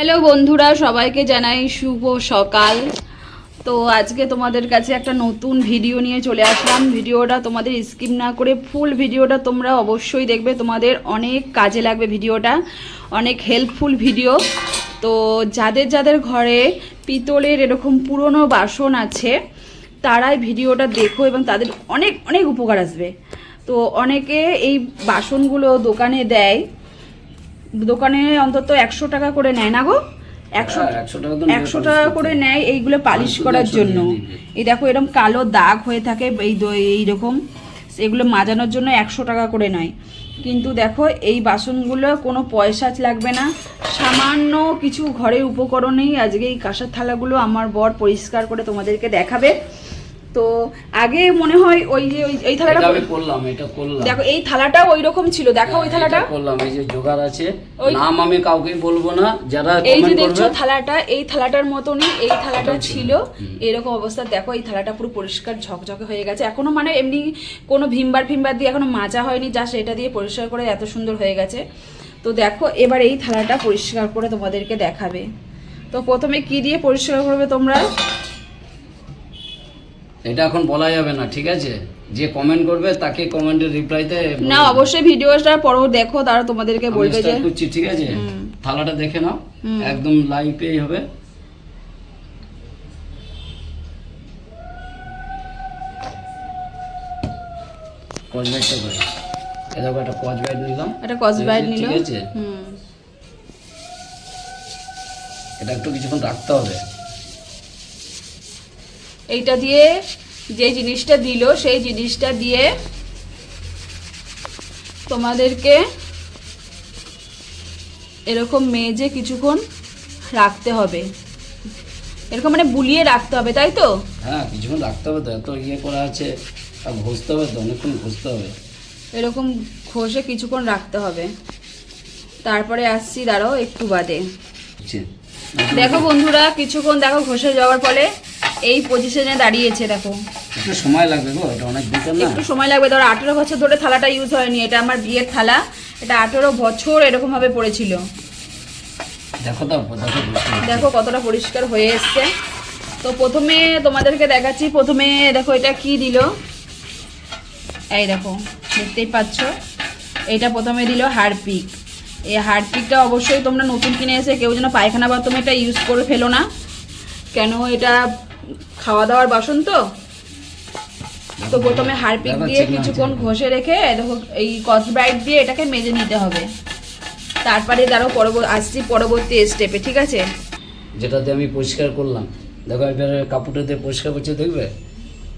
Hello বন্ধুরা, সবাইকে জানাই শুভ সকাল। তো আজকে তোমাদের কাছে একটা নতুন ভিডিও নিয়ে চলে আসলাম। ভিডিওটা তোমাদের স্কিপ না করে ফুল ভিডিওটা তোমরা অবশ্যই দেখবে, তোমাদের অনেক কাজে লাগবে। ভিডিওটা অনেক হেল্পফুল ভিডিও। তো যাদের যাদের ঘরে পিতলের এরকম পুরনো বাসন আছে তারাই ভিডিওটা দেখো এবং তাদের অনেক অনেক উপকার আসবে। তো অনেকে এই বাসনগুলো দোকানে দেয়, দোকানে অন্তত 100 টাকা করে নেয় না গো, 100 টাকা করে নেয় এইগুলো পালিশ করার জন্য। এই দেখো এরকম কালো দাগ হয়ে থাকে এইরকম, এগুলো মাজানোর জন্য 100 টাকা করে নেয়। কিন্তু দেখো এই বাসনগুলো কোনো পয়সা লাগবে না, সামান্য কিছু ঘরের উপকরণেই আজকে এই কাঁসার থালাগুলো আমার বর পরিষ্কার করে তোমাদেরকে দেখাবে। তো আগে মনে হয় ওই যে এই থালাটা আমি করলাম, এটা করলাম। দেখো এই থালাটা ওই রকম ছিল, দেখো ওই থালাটা করলাম। এই যে জোগাড় আছে, নাম আমি কাউকে বলবো না, যারা এই যে কমেন্ট দেখছো করবে। থালাটা এই থালাটার মতনই এই থালাটা ছিল এরকম অবস্থা। দেখো এই থালাটা পুরো পরিষ্কার ঝকঝকে হয়ে গেছে, এখনো মানে এমনি কোনো ভিমবার দিয়ে এখনো মাজা হয়নি, জাস্ট এটা দিয়ে পরিষ্কার করে এত সুন্দর হয়ে গেছে। তো দেখো এবার এই থালাটা পরিষ্কার করে তোমাদেরকে দেখাবে। তো প্রথমে কি দিয়ে পরিষ্কার করবে তোমরা, এটা এখন বলা যাবে না, ঠিক আছে? যে কমেন্ট করবে তাকে কমেন্টের রিপ্লাইতে না অবশ্যই ভিডিওটা পরেও দেখো, তারা তোমাদেরকে বলবে যে করছি, ঠিক আছে? থালাটা দেখে নাও, একদম লাইভেই হবে। কসবাইটটা করে এটা একটা কসবাইট নিলাম, একটা কসবাইট নিল, ঠিক আছে? এটা একটু কিছুক্ষণ রাখতে হবে। এইটা দিয়ে যে জিনিসটা দিল সেই জিনিসটা দিয়ে তোমাদেরকে এরকম মেজে কিছুক্ষণ রাখতে হবে, এরকম মানে বুলিয়ে রাখতে হবে, তাই তো? হ্যাঁ, কিছুক্ষণ রাখতে হবে, তো এত ইয়ে করা আছে, আর ঘষতে হবে তো, অনেকক্ষণ ঘষতে হবে। এরকম ঘষে কিছুক্ষণ রাখতে হবে। তারপরে আসছি, দাঁড়াও একটু বাদে। দেখো বন্ধুরা কিছুক্ষণ দেখো ঘষে যাওয়ার ফলে এই পজিশনে দাঁড়িয়েছে। দেখো একটু সময় লাগবে গো, এটা অনেক দিন না, একটু সময় লাগবে। ধরো 18 বছর ধরে থালাটা ইউজ হয়নি, এটা আমার বিয়ের থালা, এটা 18 বছর এরকম ভাবে পড়েছিল। দেখো তো, দেখো কতটা পরিষ্কার হয়ে এসছে। তো প্রথমে তোমাদেরকে দেখাচ্ছি, প্রথমে দেখো এটা কি দিল, এই দেখো দেখতেই পাচ্ছ, এটা প্রথমে দিল হারপিক। এই হারপিকটা অবশ্যই তোমরা নতুন কিনে এসে কেউ যেন পায়খানা বাথরুমে এটা ইউজ করে ফেলো না, কেন এটা খাওয়া দাওয়ার বাসন তো। তো প্রথমে হারপিক দিয়ে কিছুক্ষণ ঘষে রেখে দেখো এই কসব্রাইট দিয়ে এটাকে মেজে নিতে হবে। তারপরে ধরো আসছি পরবর্তী স্টেপে, ঠিক আছে? যেটাতে আমি পরিষ্কার করলাম, দেখো এবারে কাপড়টা দিয়ে পরিষ্কার করছে, দেখবে,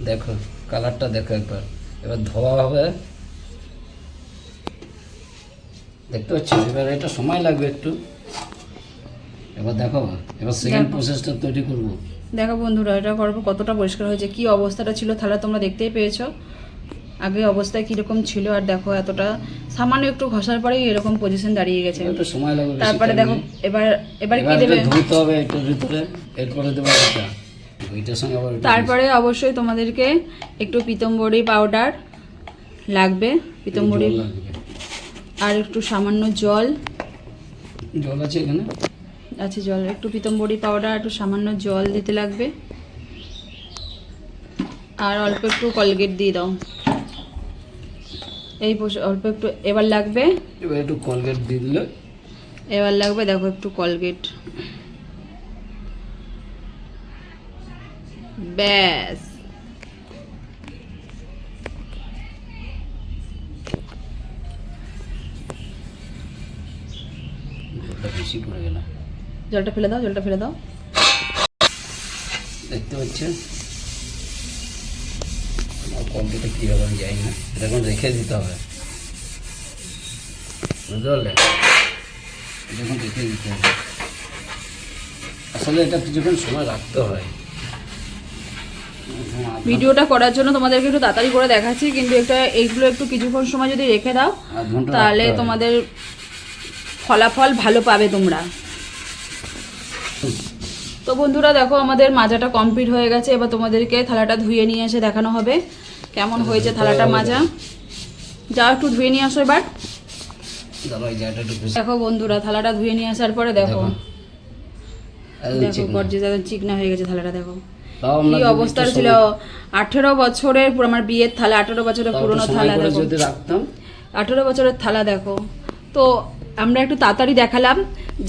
দেখো কালারটা দেখো একবার। এবার ধোয়া হবে, দেখতে পাচ্ছ? এবার এটা সময় লাগবে একটু। এবার দেখো, এবার সেকেন্ড প্রসেসটা তৈরি করব। দেখো বন্ধুরা এটা করবো কতটা পরিষ্কার হয়েছে, কি অবস্থাটা ছিল থালা তোমরা দেখতেই পেয়েছো, আগে অবস্থায় কীরকম ছিল, আর দেখো এতটা সামান্য একটু ঘষার পরেই এরকম পজিশন দাঁড়িয়ে গেছে। একটু সময় লাগবে। তারপরে দেখো এবার এবার কি দেবে, ধুতে হবে এটার ভিতরে, এরপরে দেবো এটা, ওইটার সঙ্গে আবার তারপরে অবশ্যই তোমাদেরকে একটু পিতম্বরী পাউডার লাগবে, পিতম্বরী আর একটু সামান্য জল আছে এখানে, আছে জল, একটু পিতম্বরী পাউডার একটু সামান্য জল দিতে লাগবে, আর অল্প একটু কলগেট দিয়ে দাও, এই অল্প একটু। এবার লাগবে, এবার একটু কলগেট দিয়ে দিলে, এবার লাগবে দেখো একটু কলগেট, ব্যাস। বেশি পড়ে গেল, জলটা ফেলে দাও, জলটা ফেলে দাও। দেখতে পাচ্ছেন কলগেটটা কী হবে আমি জানি না, এটা এখন রেখে দিতে হবে, বুঝতে পারলে? যখন রেখে দিতে হবে, আসলে এটা কিছুক্ষণ সময় রাখতে হয়। ভিডিওটা করার জন্য তোমাদেরকে একটু তাড়াতাড়ি করে দেখাচ্ছি, কিন্তু এইগুলো একটু কিছুক্ষণ সময় যদি রেখে দাও তাহলে তোমাদের ফলাফল ভালো পাবে তোমরা। তো বন্ধুরা দেখো আমাদের মাজাটা কমপ্লিট হয়ে গেছে, এবার তোমাদেরকে থালাটা ধুয়ে নিয়ে এসে দেখানো হবে কেমন হয়েছে থালাটা মাজা। যাও একটু ধুয়ে নিয়ে আসো এবার। দেখো বন্ধুরা থালাটা ধুয়ে নিয়ে আসার পরে দেখো দেখো গর্জে চিকনা হয়ে গেছে থালাটা, দেখো তাও কি আমরা অবস্থা ছিল। 18 বছরের আমার বিয়ের থালা, 18 বছরের পুরনো থালা দেখো, যদি রাখতাম 18 বছরের থালা দেখো। তো আমরা একটু তাড়াতাড়ি দেখালাম,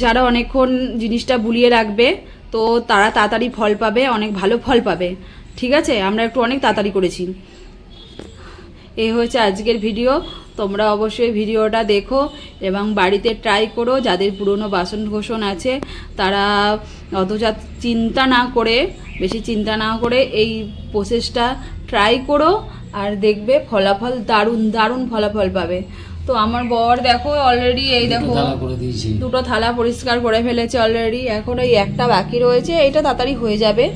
যারা অনেকক্ষণ জিনিসটা বুলিয়ে রাখবে তো তারা তাড়াতাড়ি ফল পাবে, অনেক ভালো ফল পাবে, ঠিক আছে। আমরা একটু অনেক তাড়াতাড়ি করেছি। এই হয়েছে আজকের ভিডিও। তোমরা অবশ্যই ভিডিওটা দেখো এবং বাড়িতে ট্রাই করো। যাদের পুরনো বাসন কোসন আছে তারা বেশি চিন্তা না করে এই প্রসেসটা ট্রাই করো, আর দেখবে ফলাফল দারুণ দারুণ ফলাফল পাবে। তো আমার বর দেখো অলরেডি এই দেখো করে দিয়েছি, 2টো থালা পরিষ্কার করে ফেলেছে অলরেডি। এখন এই একটা বাকি রয়েছে, এইটা তাড়াতাড়ি হয়ে যাবে।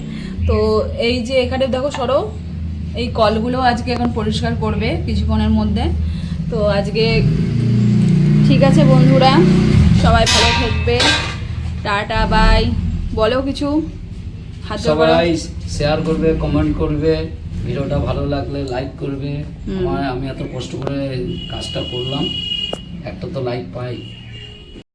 তো এই যে এখানে দেখো সরো, এই কলগুলো আজকে এখন পরিষ্কার করবে কিছুক্ষণের মধ্যে। তো আজকে ঠিক আছে বন্ধুরা, সবাই ভালো থাকবে, টাটা বাই। বলো কিছু, হাত জোড় করো। সবাই শেয়ার করবে, কমেন্ট করবে, ভিডিওটা ভালো লাগলে লাইক করবে। আমি এত কষ্ট করে কাজটা করলাম, একটা তো লাইক পাই।